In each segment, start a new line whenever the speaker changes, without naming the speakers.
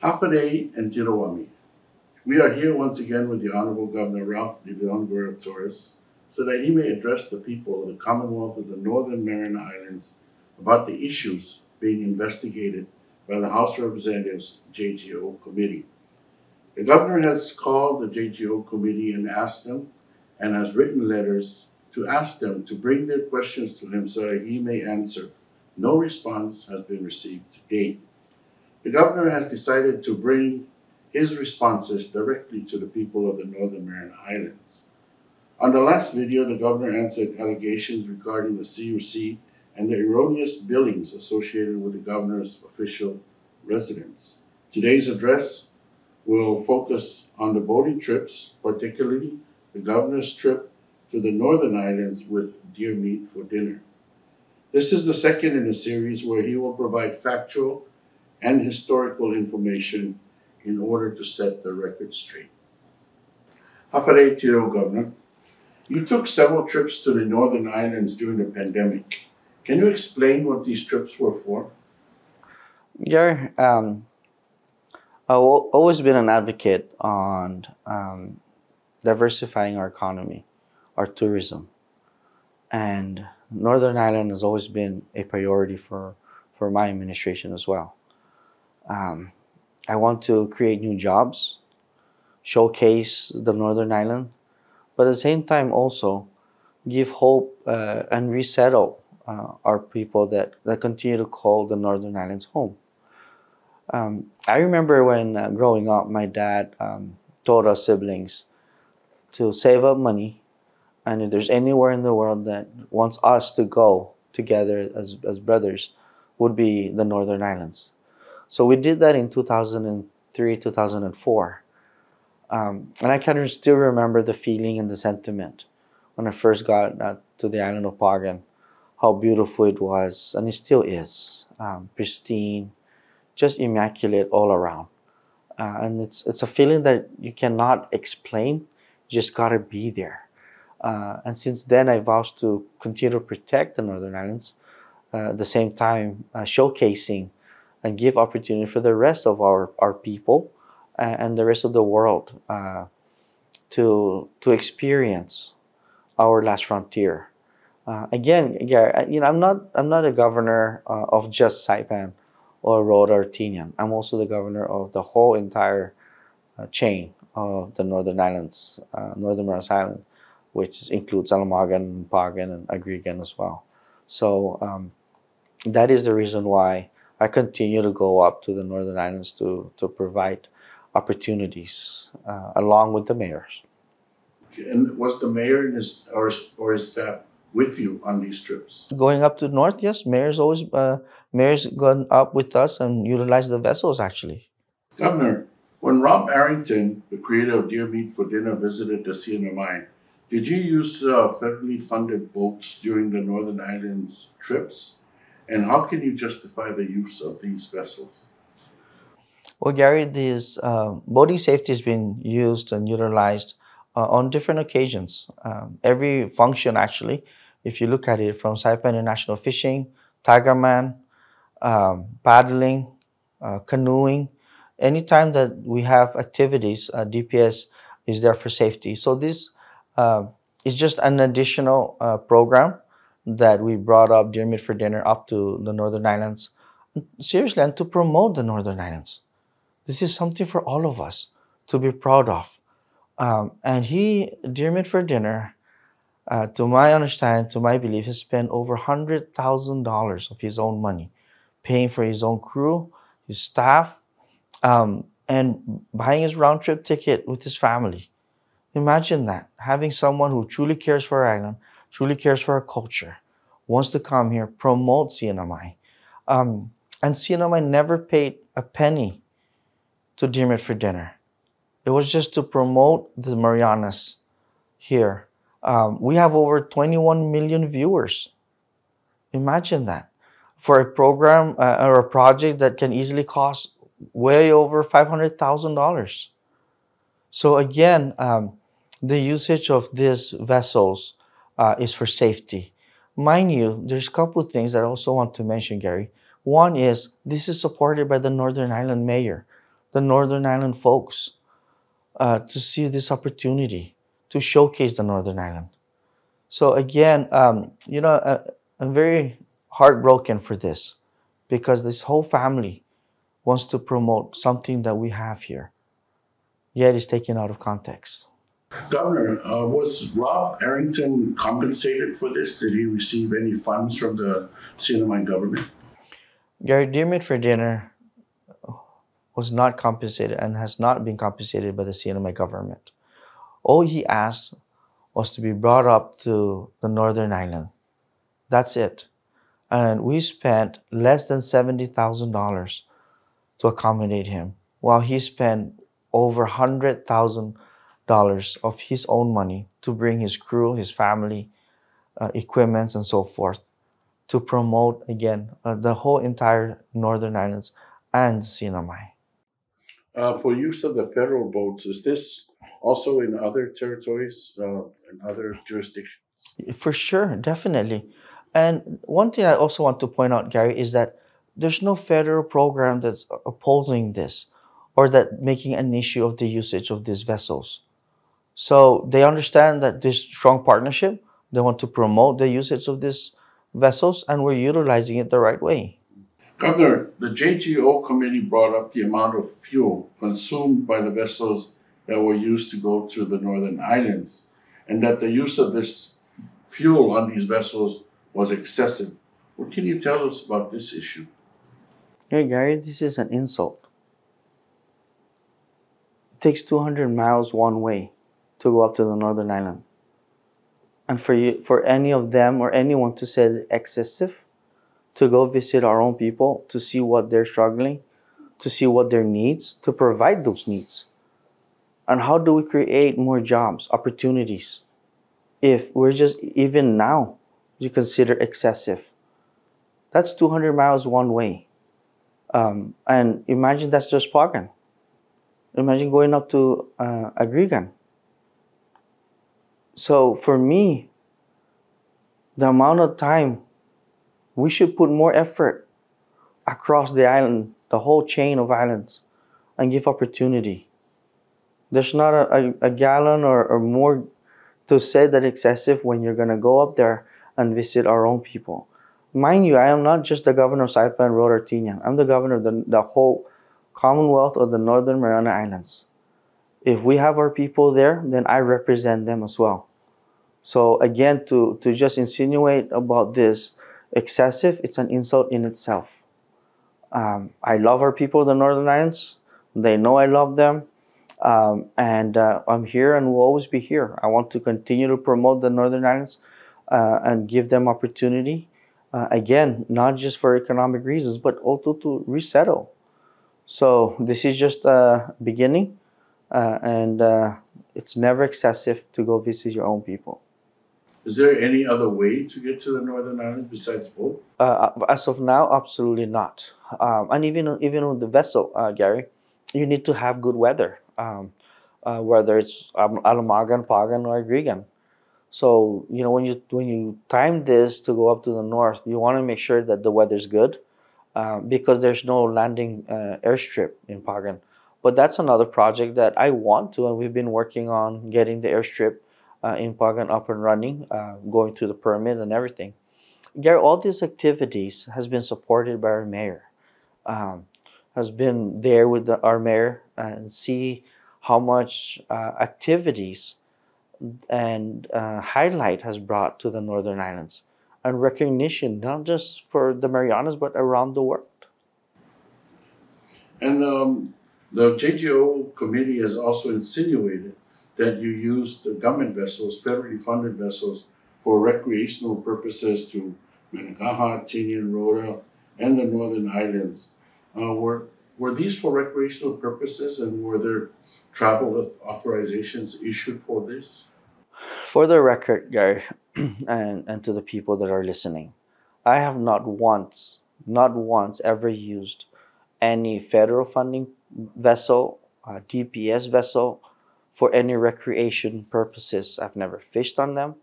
Hafade and Tirawami. We are here once again with the Honorable Governor Ralph de Leon Torres so that he may address the people of the Commonwealth of the Northern Mariana Islands about the issues being investigated by the House of Representatives JGO Committee. The Governor has called the JGO Committee and asked them and has written letters to ask them to bring their questions to him so that he may answer. No response has been received to date. The Governor has decided to bring his responses directly to the people of the Northern Mariana Islands. On the last video, the Governor answered allegations regarding the CUC and the erroneous billings associated with the Governor's official residence. Today's address will focus on the boating trips, particularly the Governor's trip to the Northern Islands with deer meat for dinner. This is the second in a series where he will provide factual and historical information in order to set the record straight. Hafare Tiro, Governor, you took several trips to the Northern Islands during the pandemic. Can you explain what these trips were for?
Yeah, I've always been an advocate on diversifying our economy, our tourism, and Northern Ireland has always been a priority for my administration as well. Um, I want to create new jobs, showcase the Northern Ireland, but at the same time also give hope and resettle our people that continue to call the Northern Islands home. I remember when growing up, my dad told us siblings to save up money, and if there's anywhere in the world that wants us to go together as brothers, would be the Northern Islands. So we did that in 2003, 2004. And I can still remember the feeling and the sentiment when I first got to the island of Pagan, how beautiful it was, and it still is, pristine, just immaculate all around. And it's a feeling that you cannot explain. You just gotta be there. And since then, I vowed to continue to protect the Northern Islands. At the same time, showcasing and give opportunity for the rest of our people and the rest of the world to experience our last frontier. Again, yeah, I'm not a governor of just Saipan or Rhoda or Tinian. I'm also the governor of the whole entire chain of the Northern Islands, Northern Maras Island, which includes Alamagan, Pagan, and Agrigan as well. So that is the reason why I continue to go up to the Northern Islands to provide opportunities along with the mayors.
And was the mayor and his staff with you on these trips?
Going up to north, yes, mayors gone up with us and utilized the vessels actually.
Governor, when Rob Arrington, the creator of Deer Meat for Dinner, visited the CNMI, did you use federally funded boats during the Northern Islands trips? And how can you justify the use of these vessels?
Well, Gary, this boating safety has been used and utilized on different occasions. Every function, actually, if you look at it from Saipan International Fishing, Tigerman, paddling, canoeing, anytime that we have activities, DPS is there for safety. So this is just an additional program that we brought up Deer Meat for Dinner up to the Northern Islands. Seriously, and to promote the Northern Islands. This is something for all of us to be proud of. And Dear Meat for Dinner, to my understanding, to my belief, has spent over $100,000 of his own money, paying for his own crew, his staff, and buying his round trip ticket with his family. Imagine that, having someone who truly cares for our island, truly cares for our culture, wants to come here, promote CNMI. And CNMI never paid a penny to Dear Meat for Dinner. It was just to promote the Marianas here. We have over 21 million viewers. Imagine that. For a program or a project that can easily cost way over $500,000. So again, the usage of these vessels is for safety. Mind you, there's a couple of things that I also want to mention, Gary. One is this is supported by the Northern Ireland Mayor. the Northern Island folks to see this opportunity to showcase the Northern Island. So again, I'm very heartbroken for this because this whole family wants to promote something that we have here, yet it's taken out of context.
Governor, was Rob Arrington compensated for this? Did he receive any funds from the CNMI government?
Gary, Dear Meat for Dinner was not compensated and has not been compensated by the CNMI government. All he asked was to be brought up to the Northern Island. That's it. And we spent less than $70,000 to accommodate him, while he spent over $100,000 of his own money to bring his crew, his family, equipment, and so forth to promote again the whole entire Northern Islands and CNMI.
For use of the federal boats, is this also in other territories, in other jurisdictions?
For sure, definitely. And one thing I also want to point out, Gary, is that there's no federal program that's opposing this or that making an issue of the usage of these vessels. So they understand that this strong partnership, they want to promote the usage of these vessels, and we're utilizing it the right way.
Governor, the JGO committee brought up the amount of fuel consumed by the vessels that were used to go to the Northern Islands, and that the use of this fuel on these vessels was excessive. What can you tell us about this issue?
Hey, Gary, this is an insult. It takes 200 miles one way to go up to the Northern Island. And for any of them or anyone to say excessive, to go visit our own people, to see what they're struggling, to see what their needs, to provide those needs. And how do we create more jobs, opportunities, if we're just, even now, you consider excessive? That's 200 miles one way. And imagine that's just Pagan. Imagine going up to Agrigan. So for me, the amount of time, we should put more effort across the island, the whole chain of islands, and give opportunity. There's not a gallon or more to say that excessive when you're going to go up there and visit our own people. Mind you, I am not just the governor of Saipan and Rhode Artinian. I'm the governor of the whole Commonwealth of the Northern Mariana Islands. If we have our people there, then I represent them as well. So again, to just insinuate about this excessive, it's an insult in itself. I love our people of the Northern Islands. They know I love them. And I'm here and will always be here. I want to continue to promote the Northern Islands and give them opportunity. Again, not just for economic reasons, but also to resettle. So this is just a beginning, and it's never excessive to go visit your own people.
Is there any other way to get to the Northern Islands besides boat?
As of now, absolutely not. And even with the vessel, Gary, you need to have good weather, whether it's Alamagan, Pagan, or Agrigan. So when you time this to go up to the north, you want to make sure that the weather's good, because there's no landing airstrip in Pagan. But that's another project that I want to, and we've been working on getting the airstrip in Pagan up and running, going through the permit and everything. Gary, all these activities has been supported by our mayor. Has been there with our mayor and see how much activities and highlight has brought to the Northern Islands, and recognition not just for the Marianas but around the world.
And the JGO committee has also insinuated that you used the government vessels, federally funded vessels, for recreational purposes to Managaha, Tinian, Rhoda, and the Northern Islands. Were these for recreational purposes, and were there travel authorizations issued for this?
For the record, Gary, and to the people that are listening, I have not once ever used any federal funding vessel, DPS vessel, for any recreation purposes. I've never fished on them.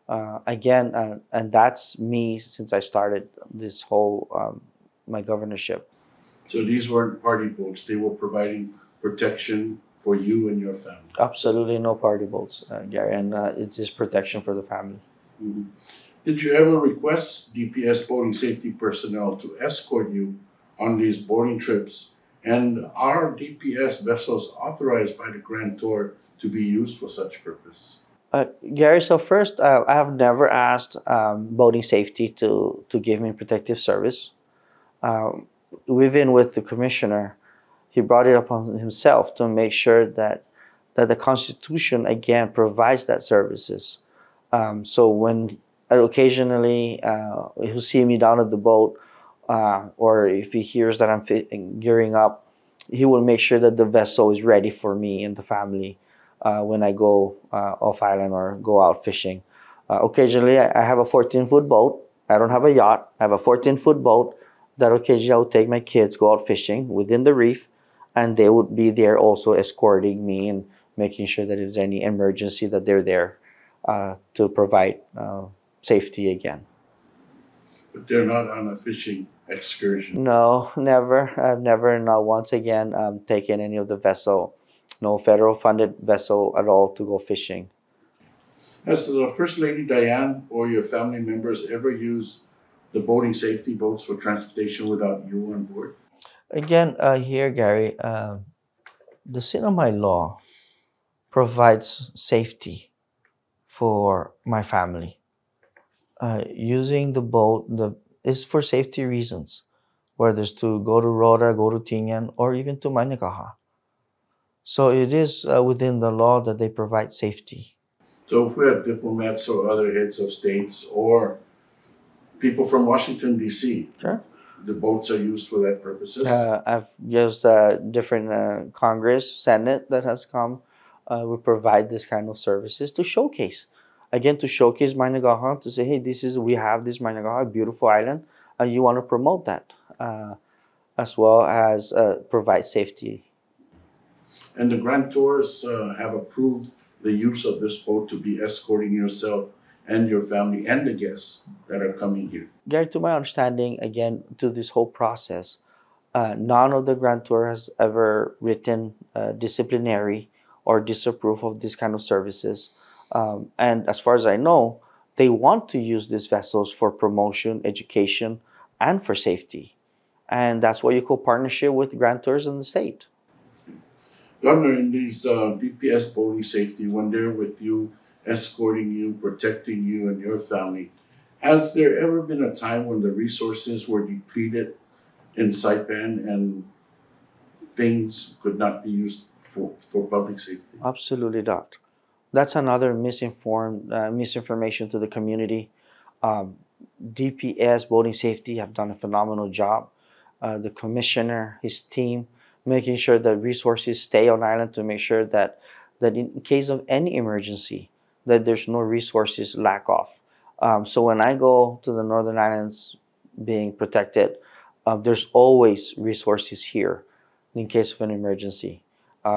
And that's me since I started this whole my governorship.
So these weren't party boats. They were providing protection for you and your family.
Absolutely no party boats, Gary, and it is protection for the family.
Mhm. Did you ever request DPS boating safety personnel to escort you on these boating trips? And are DPS vessels authorized by the grantor to be used for such purpose?
Gary, so first, I have never asked boating safety to give me protective service. Um, we've been with the commissioner. He brought it upon himself to make sure that the Constitution again provides that services. So when occasionally he'll see me down at the boat, or if he hears that I'm gearing up, he will make sure that the vessel is ready for me and the family when I go off island or go out fishing. Occasionally, I have a 14-foot boat. I don't have a yacht. I have a 14-foot boat that occasionally I would take my kids go out fishing within the reef, and they would be there also escorting me and making sure that if there's any emergency that they're there to provide safety again.
But they're not on a fishing excursion.
No, never. I've never, not once again, taken any of the vessel, no federal funded vessel at all to go fishing.
Has the First Lady Diane or your family members ever used the boating safety boats for transportation without you on board?
Again, here, Gary, the CNMI law provides safety for my family. Using the boat is for safety reasons, whether it's to go to Rota, go to Tinian, or even to Manikaha. So it is within the law that they provide safety.
So if we have diplomats or other heads of states or people from Washington, D.C.,
Sure.
the boats are used for that purposes?
I've used different Congress, Senate that has come. We provide this kind of services to showcase, again, to showcase Managaha, to say, hey, we have this Managaha, beautiful island, and you want to promote that, as well as provide safety.
And the grantors have approved the use of this boat to be escorting yourself and your family and the guests that are coming here.
Gary, to my understanding, again, to this whole process, none of the grantor has ever written disciplinary or disapprove of this kind of services. And as far as I know, they want to use these vessels for promotion, education, and for safety. And that's what you call partnership with grantors in the state.
Governor, in these DPS boating safety, when they're with you, escorting you, protecting you and your family, has there ever been a time when the resources were depleted in Saipan and things could not be used for public safety?
Absolutely not. That's another misinformation to the community. Um, DPS Boating Safety have done a phenomenal job. The commissioner, his team, making sure that resources stay on island to make sure that in case of any emergency, that there's no resources lack of. So when I go to the Northern Islands being protected, there's always resources here in case of an emergency.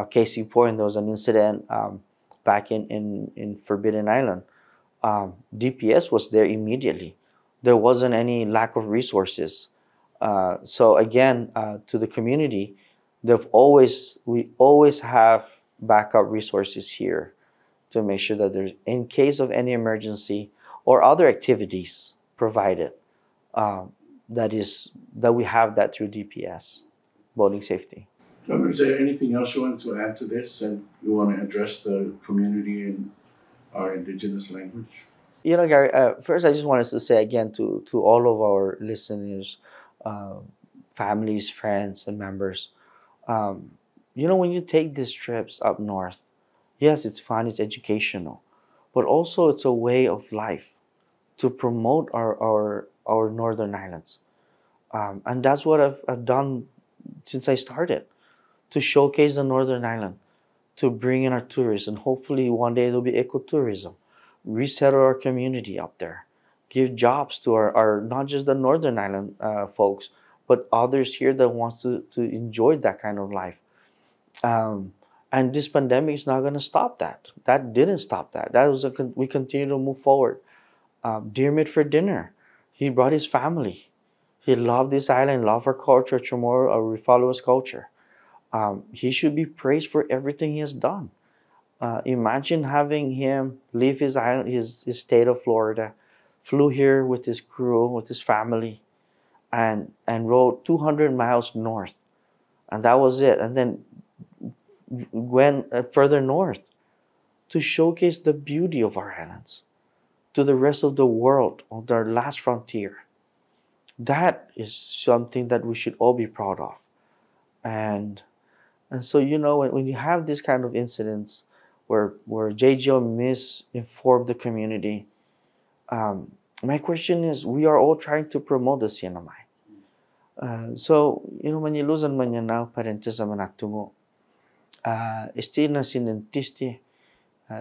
Case in point, there was an incident back in Forbidden Island. DPS was there immediately. There wasn't any lack of resources. So again, to the community, we always have backup resources here to make sure that there's, in case of any emergency or other activities provided, that we have that through DPS, boating safety.
Governor, is there anything else you want to add to this and you want to address the community in our indigenous language?
You know, Gary, first I just wanted to say again to all of our listeners, uh, families, friends, and members, um, when you take these trips up north, yes, it's fun, it's educational, but also it's a way of life to promote our northern islands. And that's what I've done since I started, to showcase the northern island, to bring in our tourists, and hopefully one day there'll be ecotourism, resettle our community up there, give jobs to our not just the northern island folks, but others here that wants to enjoy that kind of life. Um, and this pandemic is not going to stop that. That didn't stop that. We continue to move forward. Dear Mid for dinner, he brought his family. He loved this island, loved our culture. Tomorrow, we follow his culture. He should be praised for everything he has done. Imagine having him leave his island, his state of Florida, flew here with his crew, with his family, and rode 200 miles north, and that was it. And then went further north to showcase the beauty of our islands to the rest of the world on their last frontier. That is something that we should all be proud of. And so when you have this kind of incidents where JGO misinformed the community, my question is, we are all trying to promote the CNMI. So when you lose on now parentes sa manatungo, isti na sinentisti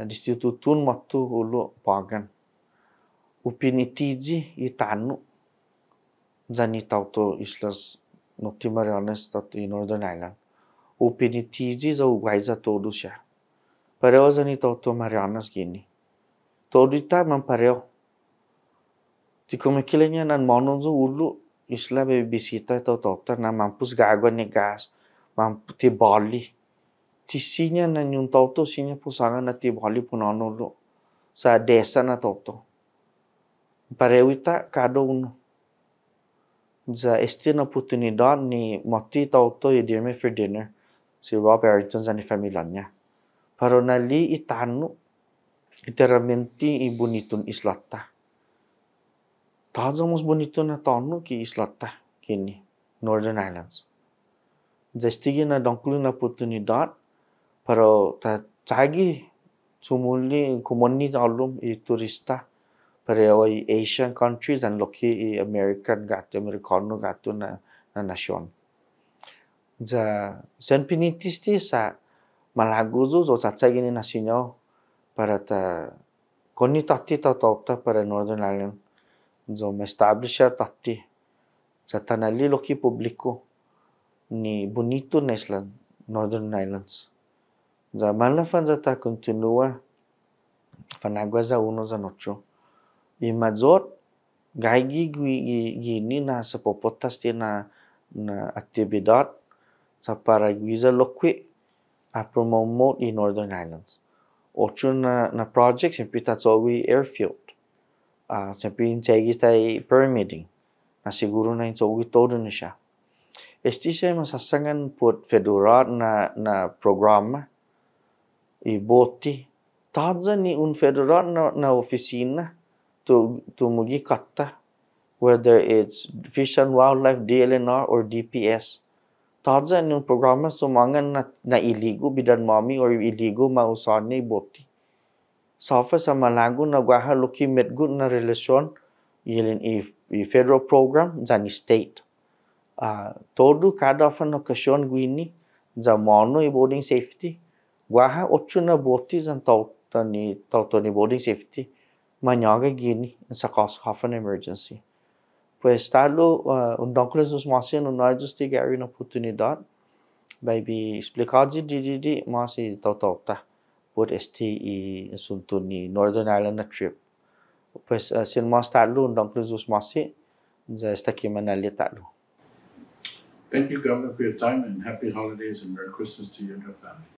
distitutun matu ulo pagan upinitiji itanu zani tauto islas no Timarianes tauto Northern Island upinitiji za ugaiza todo siya. Pareho zani tauto Marianas gini. Todo ita man pareho. Ti kumikila niya nan mononzo ulo isla be bisita tauto na mampus gagwa ni gas mamputi bali. Ti sinya na yung tauto sinya pusangan na ti bali punono lo sa desa na tauto. Pareho ita kado uno. Za esti na oportunidad ni mati tauto idirme for dinner si Rob Harrington sa ni familia niya. Pero nali itano iteramenti i bonitong islata. Tazo mas bonito na tano ki islata kini Northern Islands. Zastige na dongklu na oportunidad pero tagi sumuli kumoni alum i turista pareho i Asian countries and loki i Americano gato na nasyon. Za sen pinitisti sa malaguzo zo tsatsagi ni nasinyo para koni tati tauta para Northern Ireland zo ma-establish tati sa tanali loki publiko ni bonito na isla Northern Islands. Za malafan za ta continua panagwa za uno za nocho. Imazot gaigi gini na sa popotas ti na aktibidad sa paragwiza lokwi a promote in Northern Islands. Ocho na project siyempre tatsowi airfield. Siyempre insegi tayo permitting na siguro na insowi todo na siya. Esti siya masasangan po federal na programa iboti. Tadza ni un federal na oficina tumugi kata whether it's Fish and Wildlife, DLNR or DPS. Tadza ni un programa sumangan na iligo bidan mami or iligo mausan ni iboti. Safa sa malago na gwaha loki medgut na relasyon yelin i federal program zani state. Todo kada ofan okasyon gwini za mono i boarding safety. Gwaha ocho na boti zan tauto ni boarding safety. Manyaga gini sa cause of an emergency. Pues talo undang ko sus masin unay just tigari na oportunidad. Baby explicadji di masi tauta. Put ST i sunto ni Northern Ireland na trip. Pues sin mas talo undang ko sus masi za esta kimanali talo.
Thank you, Governor, for your time, and happy holidays and Merry Christmas to you and your family.